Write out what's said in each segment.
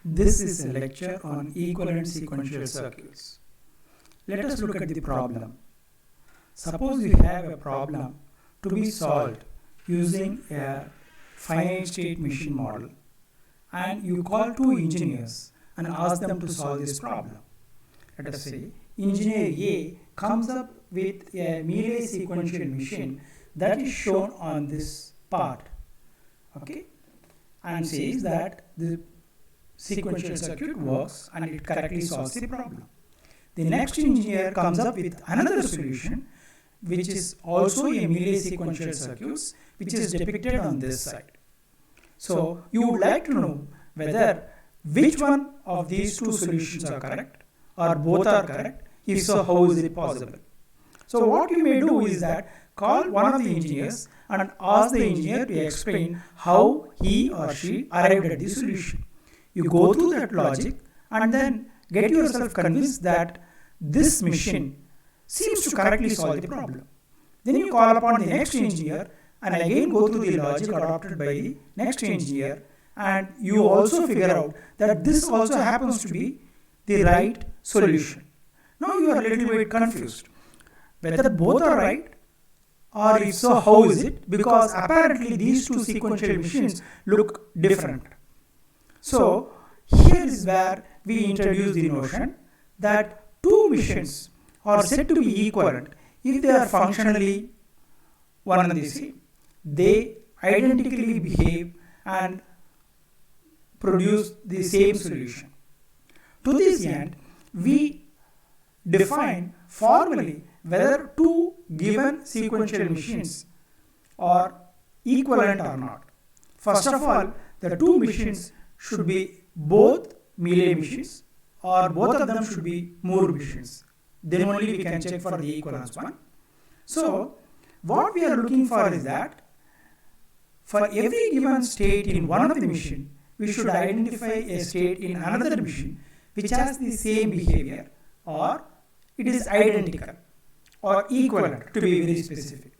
This is a lecture on equivalent sequential circuits. Let us look at the problem. Suppose you have a problem to be solved using a finite state machine model, and you call two engineers and ask them to solve this problem. Let us say engineer A comes up with a Mealy sequential machine that is shown on this part, okay, and says that the sequential circuit works and it correctly solves the problem. The next engineer comes up with another solution which is also a Mealy sequential circuits, which is depicted on this side. So you would like to know whether which one of these two solutions are correct or both are correct. If so, how is it possible? So what you may do is that call one of the engineers and ask the engineer to explain how he or she arrived at the solution. You go through that logic and then get yourself convinced that this machine seems to correctly solve the problem. Then you call upon the next engineer and again go through the logic adopted by the next engineer, and you also figure out that this also happens to be the right solution. Now you are a little bit confused whether both are right, or if so, how is it? Because apparently these two sequential machines look different. So here is where we introduce the notion that two machines are said to be equivalent if they are functionally one and the same. They identically behave and produce the same solution. To this end, we define formally whether two given sequential machines are equivalent or not. First of all, the two machines should be both Mealy machines, or both of them should be Moore machines. Then only we can check for the equivalence one. So what we are looking for is that for every given state in one of the machine, we should identify a state in another machine which has the same behavior, or it is identical or equivalent, to be very specific.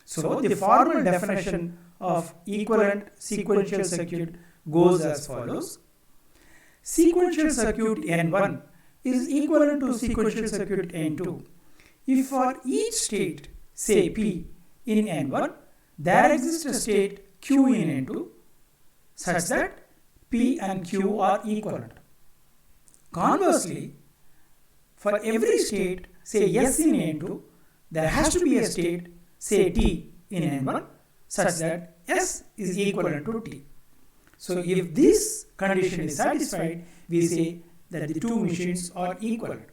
So the formal definition of equivalent sequential circuit goes as follows. Sequential circuit N1 is equivalent to sequential circuit N2 if for each state, say P in N1, there exists a state Q in N2 such that P and Q are equivalent. Conversely, for every state, say S in N2, there has to be a state, say T in N1, such that S is equivalent to T. So if this condition is satisfied, we say that the two machines are equivalent.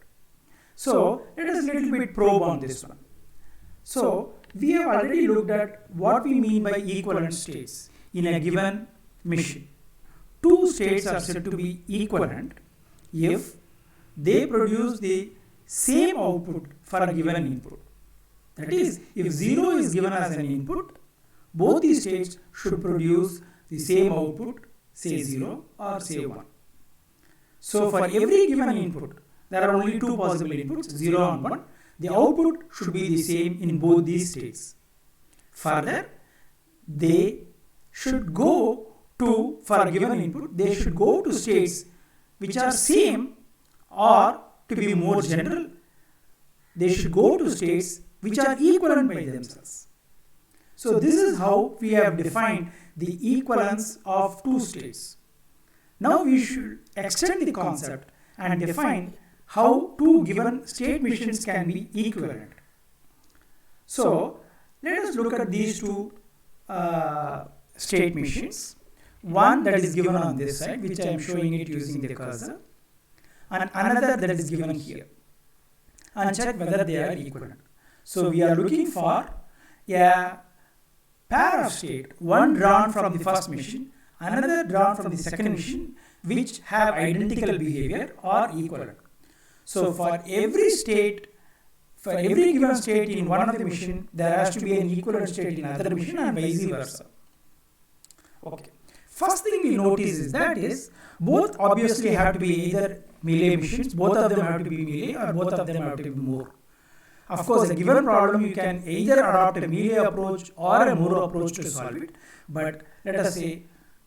So let us a little bit probe on this one. So we have already looked at what we mean by equivalent states in a given machine. Two states are said to be equivalent if they produce the same output for a given input. That is, if 0 is given as an input, both these states should produce the same output, say 0 or say 1. So for every given input, there are only two possible inputs, 0 and 1. The output should be the same in both these states. Further, they should go to, for a given input, they should go to states which are same, or to be more general, they should go to states which are equivalent by themselves. So this is how we have defined the equivalence of two states. Now we should extend the concept and define how two given state machines can be equivalent. So let us look at these two state machines. One that is given on this side, which I am showing it using the cursor, and another that is given here, and check whether they are equivalent. So we are looking for a pair of state, one drawn from the first machine, another drawn from the second machine, which have identical behavior or equivalent. So for every state, for every given state in one of the machine, there has to be an equivalent state in another machine and vice versa. Okay. First thing we notice is that both obviously have to be either Mealy machines, both of them have to be Mealy, or both of them have to be Moore. Of course, a given problem you can either adopt a Mealy approach or a Moore approach to solve it, but let us say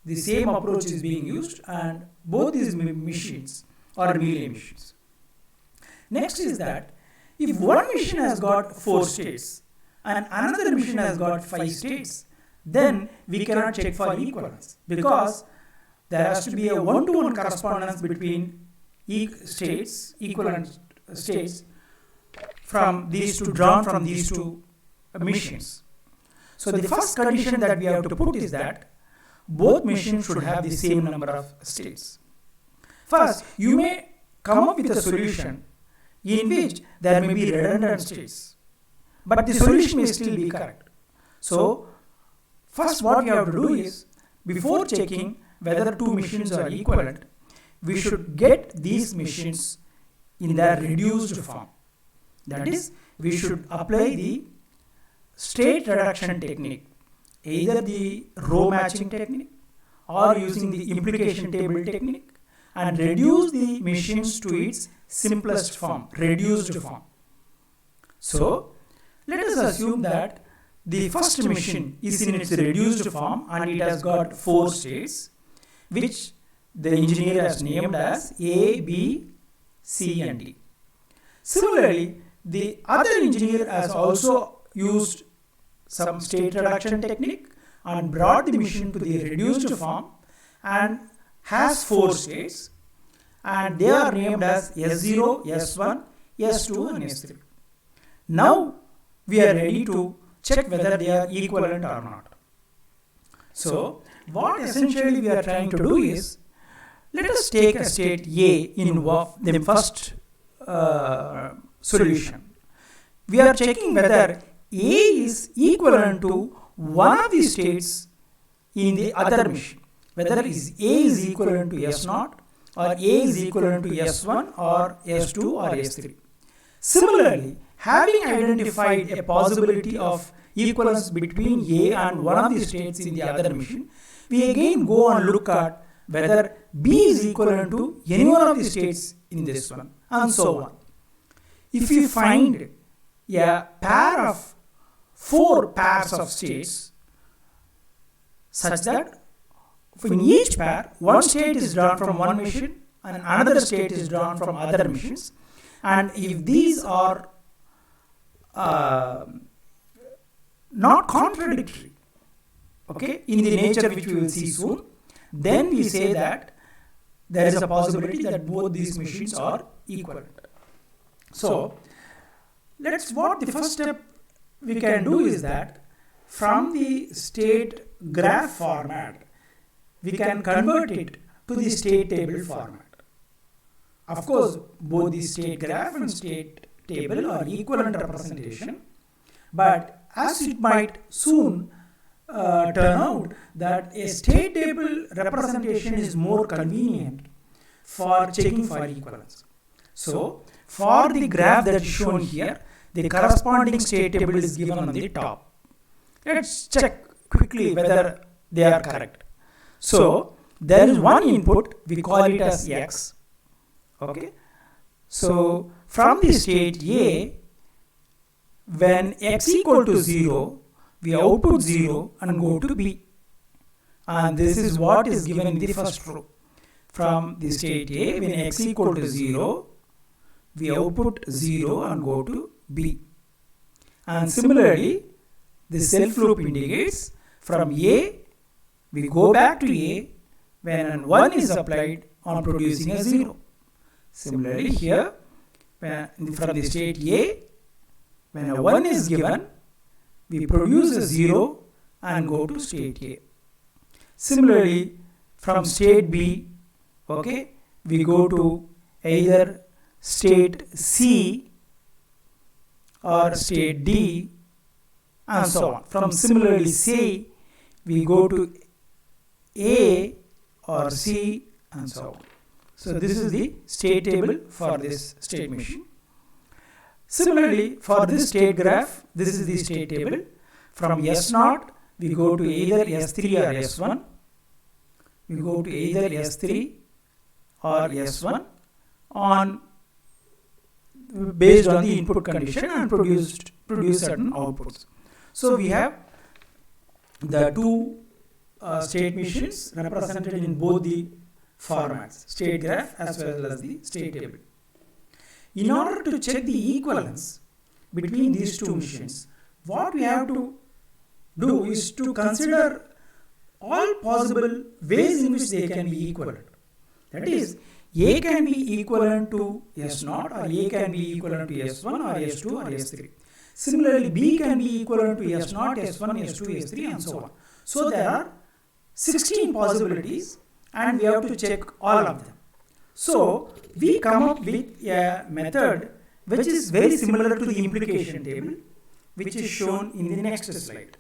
the same approach is being used, and both these machines are Mealy machines. Next is that if one machine has got 4 states and another machine has got 5 states, then we cannot check for equivalence, because there has to be a one-to-one correspondence between equivalent states from these two, drawn from these two machines. So the first condition that we have to put is that both machines should have the same number of states. First, you may come up with a solution in which there may be redundant states, but the solution may still be correct. So first what we have to do is, before checking whether two machines are equivalent, we should get these machines in their reduced form. That is, we should apply the state reduction technique, either the row matching technique or using the implication table technique, and reduce the machines to its simplest form, reduced form. So let us assume that the first machine is in its reduced form and it has got 4 states, which the engineer has named as A, B, C and D. Similarly, the other engineer has also used some state reduction technique and brought the machine to the reduced form and has 4 states, and they are named as S0, S1, S2 and S3. Now we are ready to check whether they are equivalent or not. So what essentially we are trying to do is, let us take a state A in the first solution. We are checking whether A is equivalent to one of the states in the other machine, whether A is equivalent to S0 or A is equivalent to S1 or S2 or S3. Similarly, having identified a possibility of equivalence between A and one of the states in the other machine, we again go and look at whether B is equivalent to any one of the states in this one, and so on. If we find a pair of 4 pairs of states such that in each pair one state is drawn from one machine and another state is drawn from other machines, and if these are not contradictory, okay, in the nature which we will see soon, then we say that there is a possibility that both these machines are equivalent. So what the first step we can do is that from the state graph format, we can convert it to the state table format. Of course, both the state graph and state table are equivalent representation, but as it might soon turn out that a state table representation is more convenient for checking for equivalence. So for the graph that is shown here, the corresponding state table is given on the top. Let's check quickly whether they are correct. So there is one input, we call it as X. Okay. So from the state A, when X equal to 0, we output 0 and go to B. And this is what is given in the first row. From the state A, when X equal to 0, we output 0 and go to B. And similarly, the self loop indicates from A, we go back to A when 1 is applied on producing a 0. Similarly here, from the state A, when a 1 is given, we produce a 0 and go to state A. Similarly, from state B, okay, we go to either state C or state D and so on. From similarly C, we go to A or C and so on. So this is the state table for this state machine. Similarly, for this state graph, this is the state table. From S0, we go to either S3 or S1. We go to either S3 or S1 based on the input condition and produce certain outputs. So we have the two state machines represented in both the formats, state graph as well as the state table. In order to check the equivalence between these two machines, what we have to do is to consider all possible ways in which they can be equivalent. That is, A can be equivalent to S0, or A can be equivalent to S1 or S2 or S3. Similarly, B can be equivalent to S0, S1, S2, S3 and so on. So there are 16 possibilities and we have to check all of them. So we come up with a method which is very similar to the implication table, which is shown in the next slide.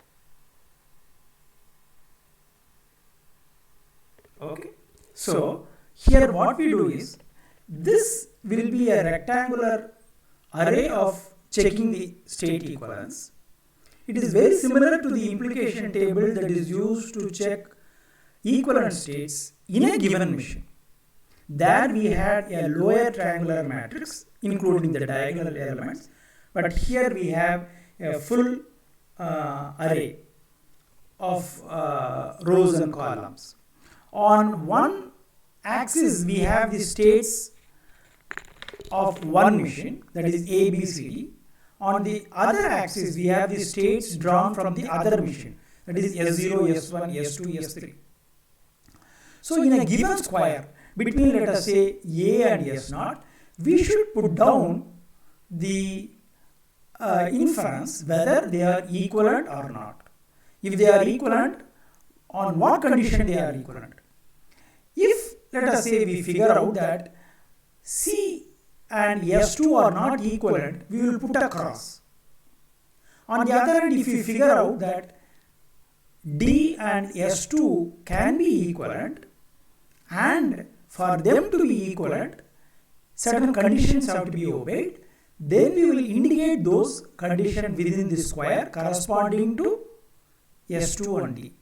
Okay. So here what we do is, this will be a rectangular array of checking the state equivalence. It is very similar to the implication table that is used to check equivalent states in a given machine. There we had a lower triangular matrix including the diagonal elements, but here we have a full array of rows and columns. On one axis we have the states of one machine, that is A, B, C, D. On the other axis we have the states drawn from the other machine, that is S0, S1, S2, S3. So in a given square between, let us say, A and S0, we should put down the inference whether they are equivalent or not. If they are equivalent, on what condition they are equivalent? If, let us say, we figure out that C and S2 are not equivalent, we will put a cross. On the other hand, if we figure out that D and S2 can be equivalent, and for them to be equivalent, certain conditions have to be obeyed, then we will indicate those conditions within the square corresponding to S2 and D.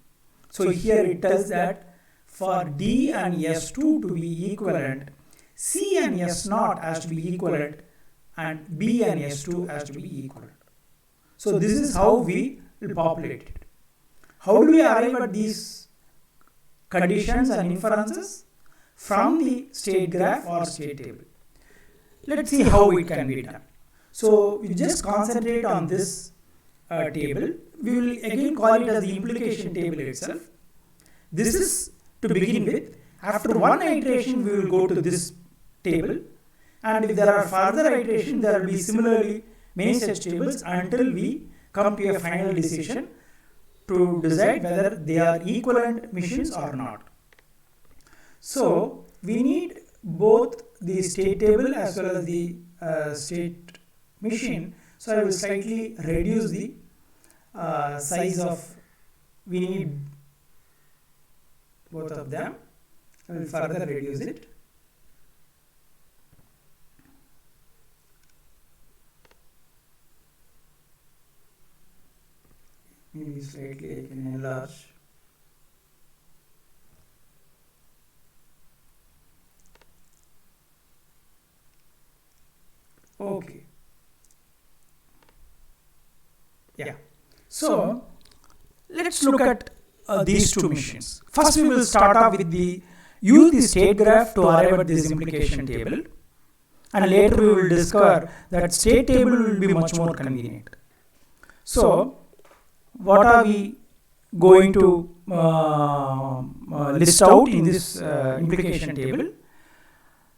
So here it tells that for D and S2 to be equivalent, C and S0 has to be equivalent and B and S2 has to be equivalent. So this is how we will populate it. How do we arrive at these conditions and inferences? From the state graph or state table. Let's see how it can be done. So we just concentrate on this table. We will again call it as the implication table itself. This is to begin with. After one iteration we will go to this table, and if there are further iterations there will be similarly many such tables until we come to a final decision to decide whether they are equivalent machines or not. So we need both the state table as well as the state machine. So I will slightly reduce the size of, we need both of them. I will further reduce it. Maybe slightly I can enlarge. Okay. Yeah. So let's look at these two machines. First we will start off with use the state graph to arrive at this implication table, and later we will discover that state table will be much more convenient. So what are we going to list out in this implication table?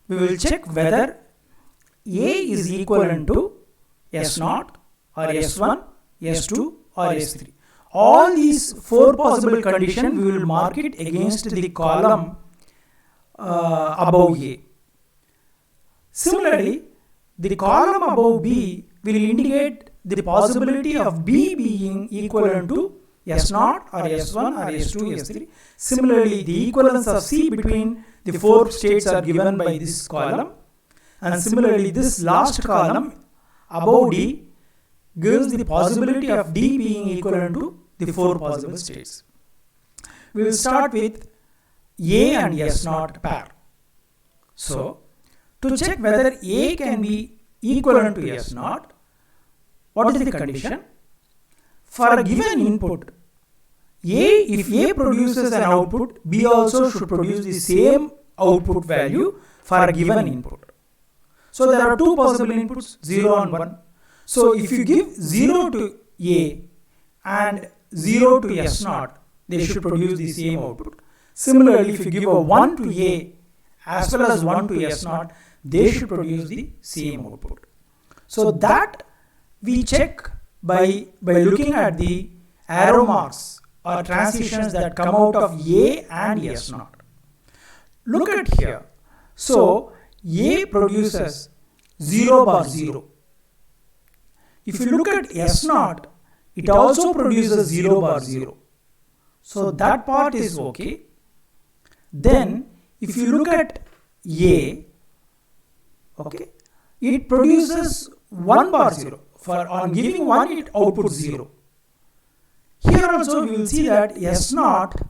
We will check whether A is equivalent to S0 or S1, S2 or S3. All these four possible conditions we will mark it against the column above A. Similarly, the column above B will indicate the possibility of B being equivalent to S0 or S1 or S2, S3. Similarly, the equivalence of C between the four states are given by this column. And similarly, this last column above D gives the possibility of D being equivalent to the four possible states. We will start with A and S0 pair. So, to check whether A can be equivalent to S0, what is the condition? For a given input, if A produces an output, B also should produce the same output value for a given input. So there are two possible inputs, 0 and 1. So if you give 0 to A and 0 to S0, they should produce the same output. Similarly, if you give a 1 to A as well as 1 to S0, they should produce the same output. So that we check by looking at the arrow marks or transitions that come out of A and S0. Look at here. So A produces 0 bar 0. If you look at S0, it also produces 0 bar 0. So that part is okay. Then if you look at A, okay, it produces 1 bar 0. For on giving 1, it outputs 0. Here also we will see that S0,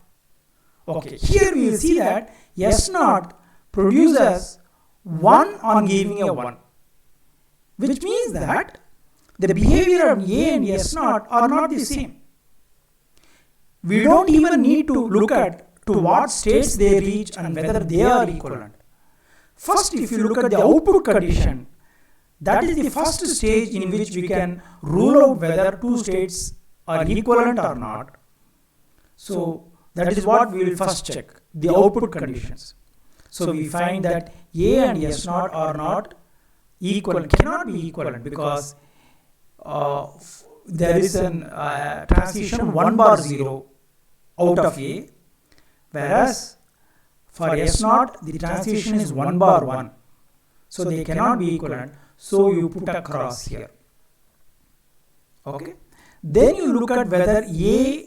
okay, here we will see that S0 produces 1 on giving a 1, which means that the behavior of A and S0 are not the same. We don't even need to look at to what states they reach and whether they are equivalent. First, if you look at the output condition, that is the first stage in which we can rule out whether two states are equivalent or not. So that is what we will first check, the output conditions. So we find that A and S0 are not equivalent, cannot be equivalent, because there is a transition 1 bar 0 out of A, whereas for S0 the transition is 1 bar 1. So they cannot be equivalent. So you put a cross here. Okay. Then you look at whether A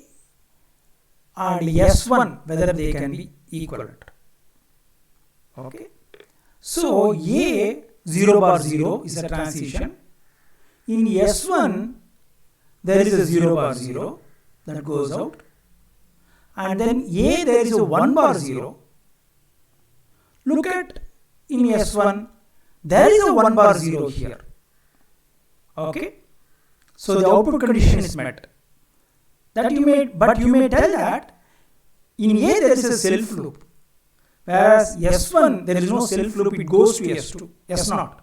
and S1, whether they can be equivalent. Okay. So A 0 bar 0 is a transition. In S1, there is a 0 bar 0 that goes out. And then A, there is a 1 bar 0. Look at in S1, there is a 1 bar 0 here. Okay. So the output condition is met. But you may tell that in A there is a self loop, whereas S1 there is no self loop, it goes to S2, S0.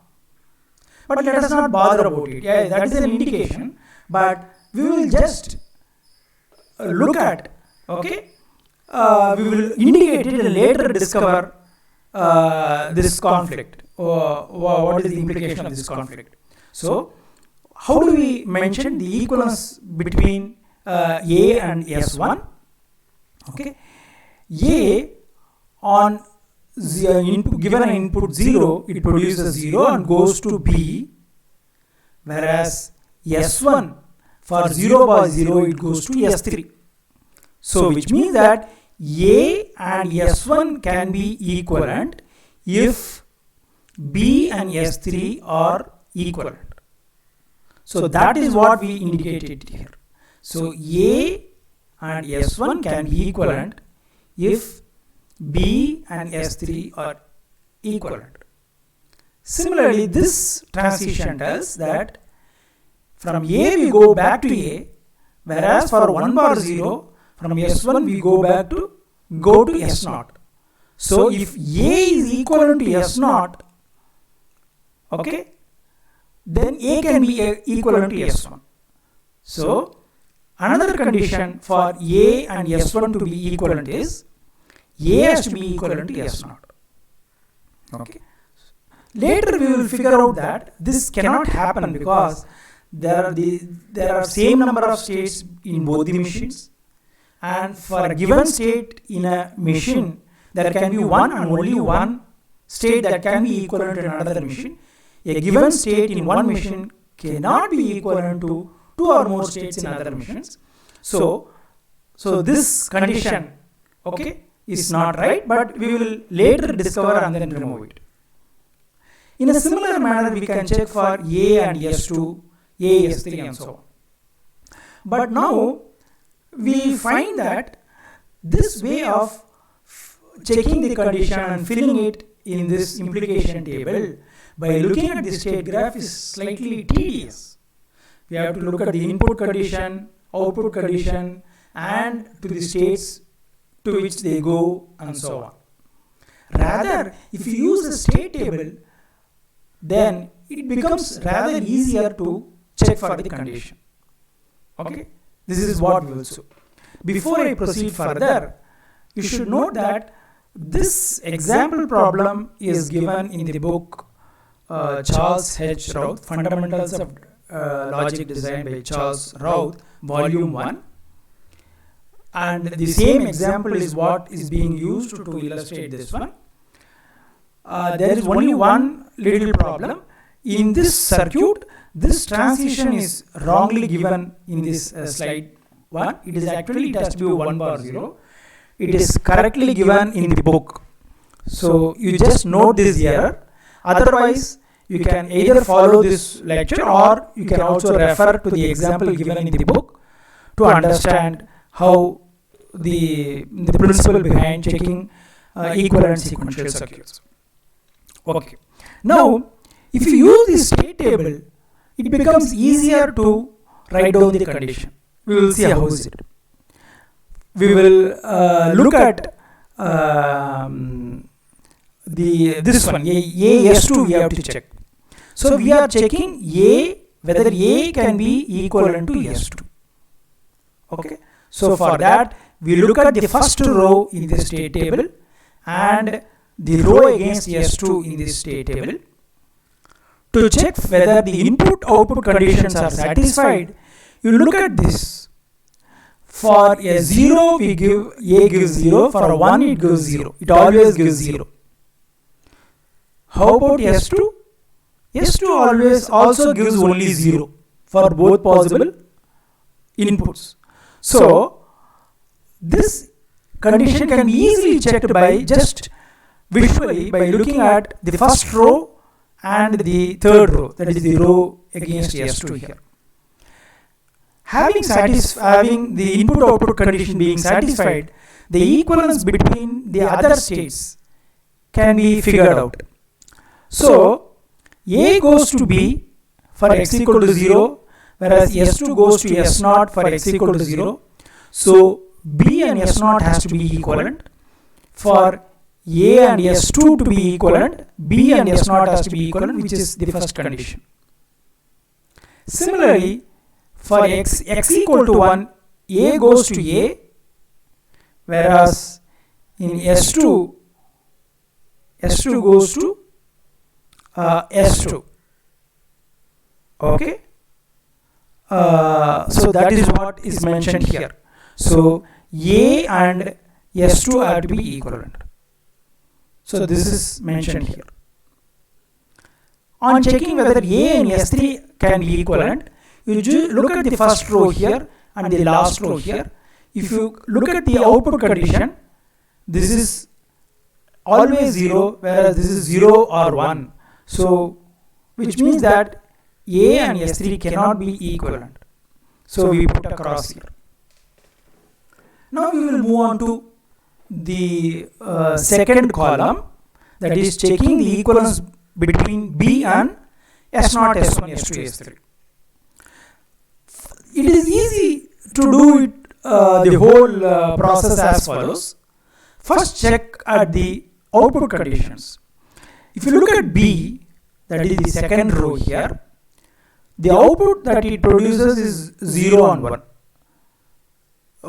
But let us not bother about it. Yeah, that is an indication, but we will just look at, okay, we will indicate it and later discover this conflict. What is the implication of this conflict? So, how do we mention the equivalence between A and S1? Okay, A on the input, given an input 0, it produces 0 and goes to B, whereas S1 for 0 bar 0 it goes to S3. So which means that A and S1 can be equivalent if B and S3 are equivalent. So that is what we indicated here. So A and S1 can be equivalent if B and S3 are equivalent. Similarly, this transition tells that from A we go back to A, whereas for 1 bar 0, from S1 we go to S0. So if A is equivalent to S0, okay, then A can be equivalent to S1. So another condition for A and S1 to be equivalent is A has to be equivalent to S0. Okay. Later we will figure out that this cannot happen because there are same number of states in both the machines, and for a given state in a machine there can be one and only one state that can be equivalent to another machine. A given state in one machine cannot be equivalent to two or more states in other machines. So this condition, okay, is not right, but we will later discover and then remove it. In a similar manner, we can check for A and S2, A, S3 and so on. But now we find that this way of checking the condition and filling it in this implication table by looking at the state graph is slightly tedious. We have to look at the input condition, output condition, and to the states to which they go and so on. Rather, if you use a state table, then it becomes rather easier to check for the condition. Okay, this is what we will do. Before I proceed further, you should note that this example problem is given in the book Charles H. Routh, Fundamentals of Logic Design by Charles Routh, Volume 1. And the same example is what is being used to illustrate this one. There is only one little problem. In this circuit, this transition is wrongly given in this slide 1. It has to be 1 bar 0. It is correctly given in the book. So you just note this error. Otherwise, you can either follow this lecture or you can also refer to the example given in the book to understand how the principle behind checking equivalent sequential circuits. Okay. Now, if you use this state table, it becomes easier to write down the condition. We will see how is it. We will look at this one, S2 we have to check. So we are checking whether A can be equivalent to S2. Okay. So for that, we look at the first row in the state table and the row against S2 in this state table. To check whether the input-output conditions are satisfied, you look at this. For a 0, we give A gives 0. For a 1, it gives 0. It always gives 0. How about S2? S2 always also gives only 0 for both possible inputs. So, this condition can be easily checked by just visually by looking at the first row and the third row, that is the row against S2 here. Having the input-output condition being satisfied, the equivalence between the other states can be figured out. So, A goes to B for x equal to 0, whereas S2 goes to S0 for x equal to 0. So, B and S0 has to be equivalent. For A and S2 to be equivalent, B and S0 has to be equivalent, which is the first condition. Similarly, for x equal to 1, A goes to A, whereas in S2 goes to S2. Okay. So that is what is mentioned here. So A and S2 have to be equivalent. So this is mentioned here. On checking whether A and S3 can be equivalent, you look at the first row here and the last row here. If you look at the output condition, this is always 0, whereas this is 0 or 1. So, which means that A and S3 cannot be equivalent. So, we put a cross here. Now, we will move on to the second column, that is checking the equivalence between B and S0, S1, S2, S3. It is easy to do it, the whole process as follows. First, check at the output conditions. If you look at B, that is the second row here, the output that it produces is 0 and 1.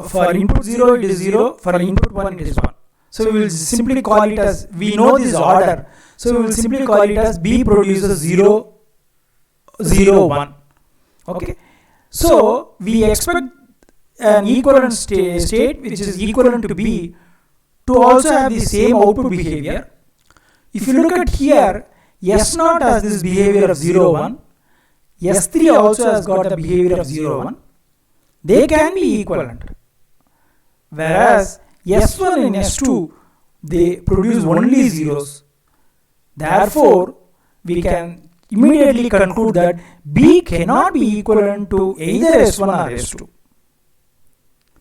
For input 0, it is 0. For input 1, it is 1. So we will simply call it as, we know this order, so we will simply call it as B produces 0, 0, 1. Okay. So we expect an equivalent state which is equivalent to B to also have the same output behavior. If you look at here, S0 has this behavior of 0, 1. S3 also has got the behavior of 0, 1. They can be equivalent. Whereas S1 and S2, they produce only zeros. Therefore, we can immediately conclude that B cannot be equivalent to either S1 or S2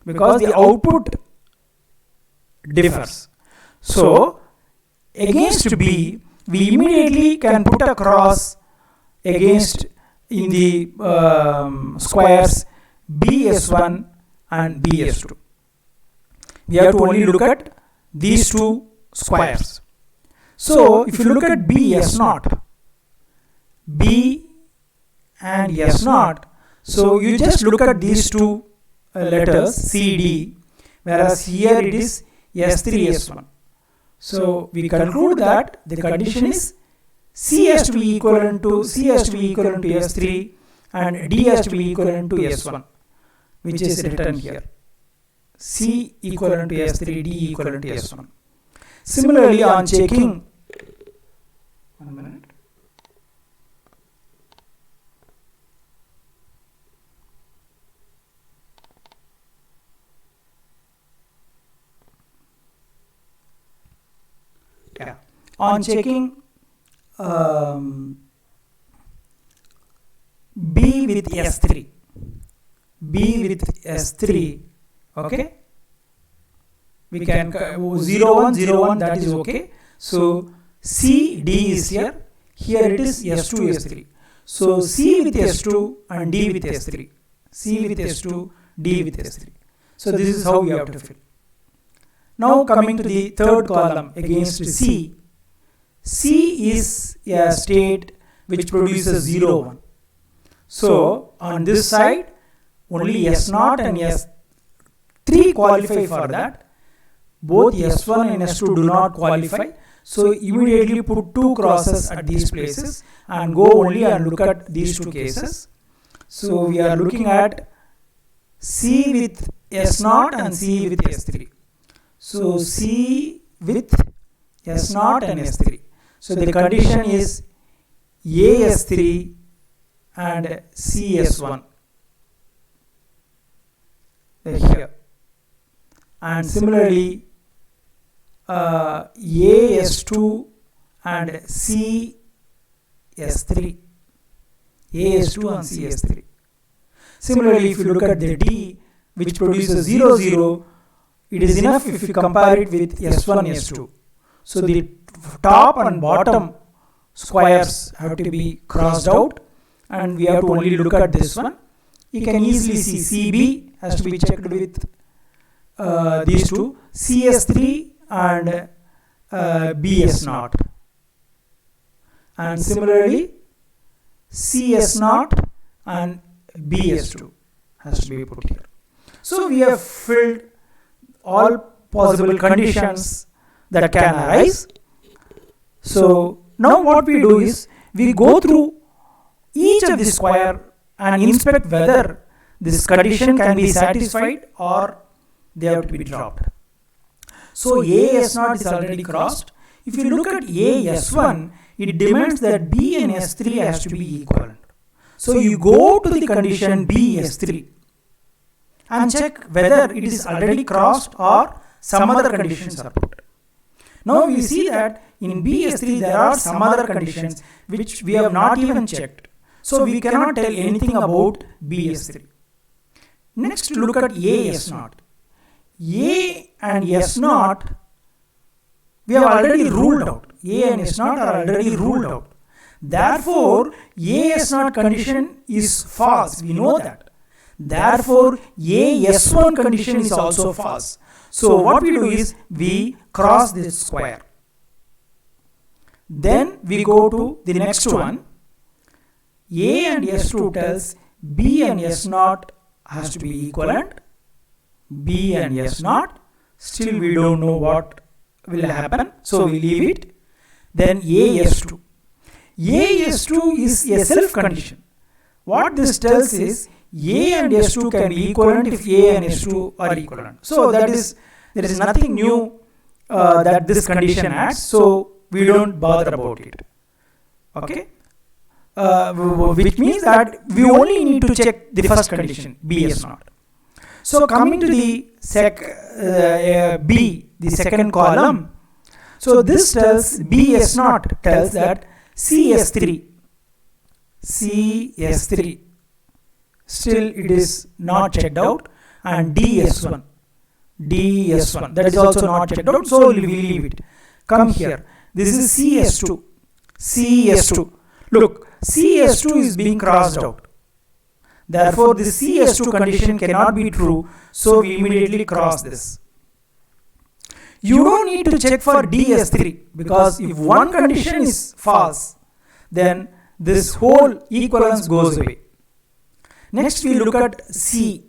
because the output differs. So, against B, we immediately can put a cross against in the squares B S1 and Bs2. We have to only look at these two squares. So if you look at Bs0, B and S0, so you just look at these two letters CD, whereas here it is S3, S1. So we conclude that the condition is C has to be equivalent to S3 and D has to be equivalent to S1, which is written here. C equivalent to S3, D equivalent to S1. Similarly, on checking, 1 minute. Yeah. On checking B with S3, okay, we can 0 1 0 1, that is okay. So C D is here it is S2 S3. So C with S2 and D with S3, C with S2, D with S3. So this is how we have to fill. Now coming to the third column against C, C is a state which produces 0 1. So on this side only S0 and S3 qualify for that. Both S1 and S2 do not qualify. So immediately put 2 crosses at these places and go only and look at these 2 cases. So we are looking at C with S0 and C with S3. So C with S0 and S3. So the condition is AS3 and CS1 here, and similarly AS2 and CS3, AS2 and CS3. Similarly, if you look at the D, which produces 0 0, it is enough if you compare it with S1 S2. So the top and bottom squares have to be crossed out, and we have to only look at this one. You can easily see CB has to be checked with these two, CS3 and BS0, and similarly CS0 and BS2 has to be put here. So we have filled all possible conditions that can arise. So now what we do is we go through each of the square and inspect whether this condition can be satisfied or they have to be dropped. So AS0 is already crossed. If you look at AS1, it demands that B and S3 has to be equivalent. So you go to the condition BS3 and check whether it is already crossed or some other conditions are put. Now we see that in BS3 there are some other conditions which we have not even checked. So we cannot tell anything about BS3. Next, look at AS0. A and S0 we have already ruled out. A and S0 are already ruled out. Therefore, AS0 condition is false. We know that. Therefore, AS1 condition is also false. So what we do is we cross this square. Then we go to the next one. A and S2 tells B and S0 has to be equivalent. B and S0. Still we don't know what will happen. So we leave it. Then AS2. AS2 is a self condition. What this tells is A and S2 can be equivalent if A and S2 are equivalent. So that is, there is nothing new that this condition adds. So we don't bother about it. Okay. Which means that we only need to check the first condition, BS0. So coming to the B, the second column. So this tells BS0 tells that CS3 still it is not checked out, and DS1 that is also not checked out, so we leave it. Come here, this is CS2. Look, CS2 is being crossed out. Therefore, the CS2 condition cannot be true, so we immediately cross this. You don't need to check for DS3, because if one condition is false, then this whole equivalence goes away. Next we look at C.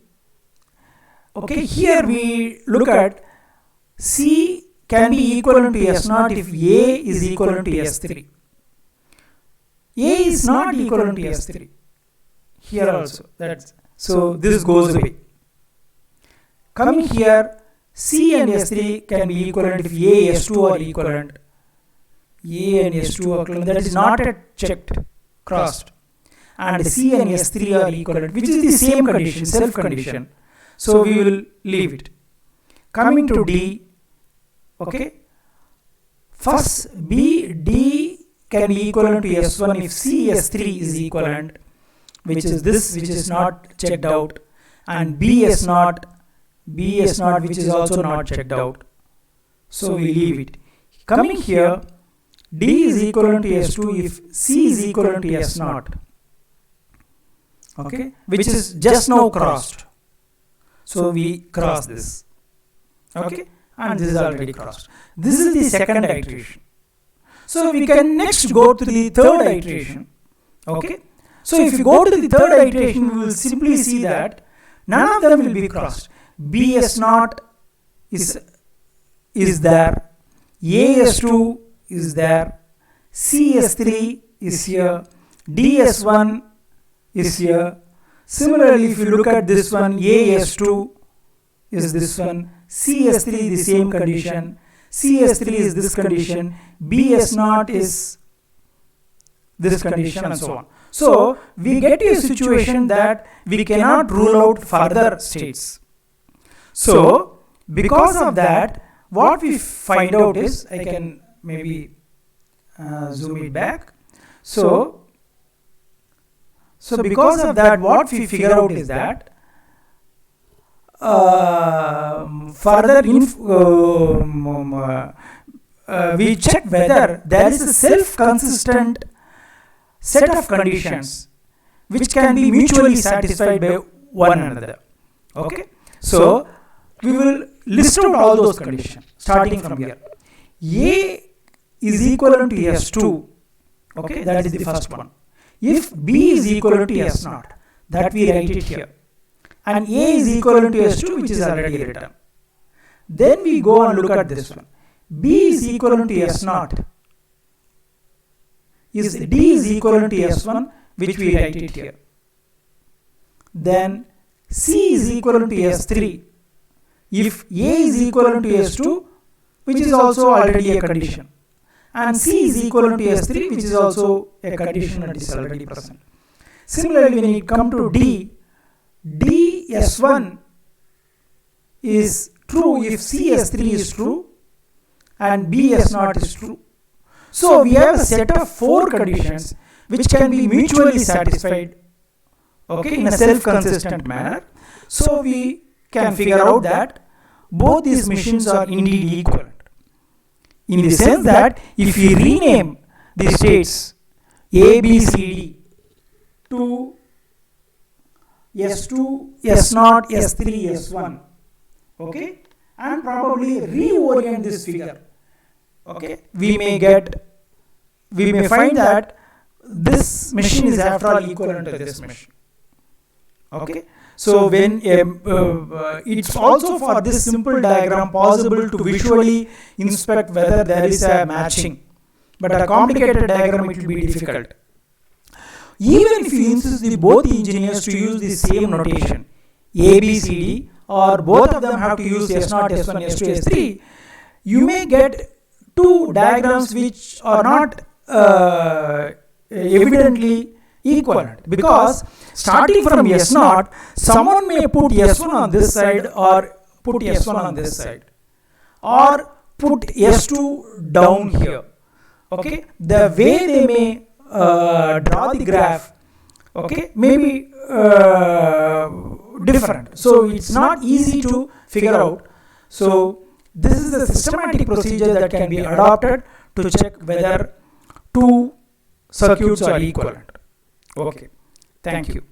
Okay, here we look at C can be equivalent to S0 if A is equivalent to S3. A is not equivalent to S3. Here also. So this goes away. Coming here, C and S3 can be equivalent if A, S2 are equivalent. A and S2 are equivalent. That is not yet checked, crossed. And C and S3 are equivalent, which is the same condition, self condition. So we will leave it. Coming to D, okay. First, D can be equivalent to S1 if C, S3 is equivalent, which is this, which is not checked out, and B, S0, which is also not checked out. So we leave it. Coming here, D is equivalent to S2 if C is equivalent to S0. Okay, which is just now crossed. So we cross this. Okay, and this is already crossed. This is the second iteration. So we can next go to the third iteration. Okay, so if you go to the third iteration, we will simply see that none of them will be crossed. BS0 is there, AS2 is there, CS3 is here, DS1 is here. Similarly, if you look at this one, AS2 is this one, CS3 is the same condition, CS3 is this condition, BS0 is this condition, and so on. So we get to a situation that we cannot rule out further states. So because of that, what we find out is, I can maybe zoom it back. So because of that, what we figure out is that we check whether there is a self-consistent set of conditions which can be mutually satisfied by one another. Okay, so we will list out all those conditions starting from here. A is equivalent to S2. Okay, that is the first one. If B is equivalent to S0, that we write it here, and A is equivalent to S2, which is already written. Then we go and look at this one. B is equivalent to S0. D is equivalent to S1, which we write it here. Then C is equivalent to S3. If A is equivalent to S2, which is also already a condition, and C is equivalent to S3, which is also a condition and is already present. Similarly, when it comes to D, DS1 is true if CS3 is true and BS0 is true. So we have a set of 4 conditions which can be mutually satisfied, okay, in a self-consistent manner. So we can figure out that both these machines are indeed equivalent, in the sense that if we rename the states A, B, C, D to S2, S0, S3, S1, okay, and probably reorient this figure, okay, we may find that this machine is after all equivalent to this machine. Okay, so when it's also for this simple diagram possible to visually inspect whether there is a matching, but a complicated diagram it will be difficult. Even if you insist both engineers to use the same notation, A, B, C, D, or both of them have to use S0, S1, S2, S3, you may get 2 diagrams which are not evidently equivalent, because starting from S0, someone may put S1 on this side or put S1 on this side, or put S2 down here. Okay, the way they may draw the graph, okay, may be different. So it's not easy to figure out. So this is a systematic procedure that can be adopted to check whether 2 circuits are equivalent. Okay, thank you.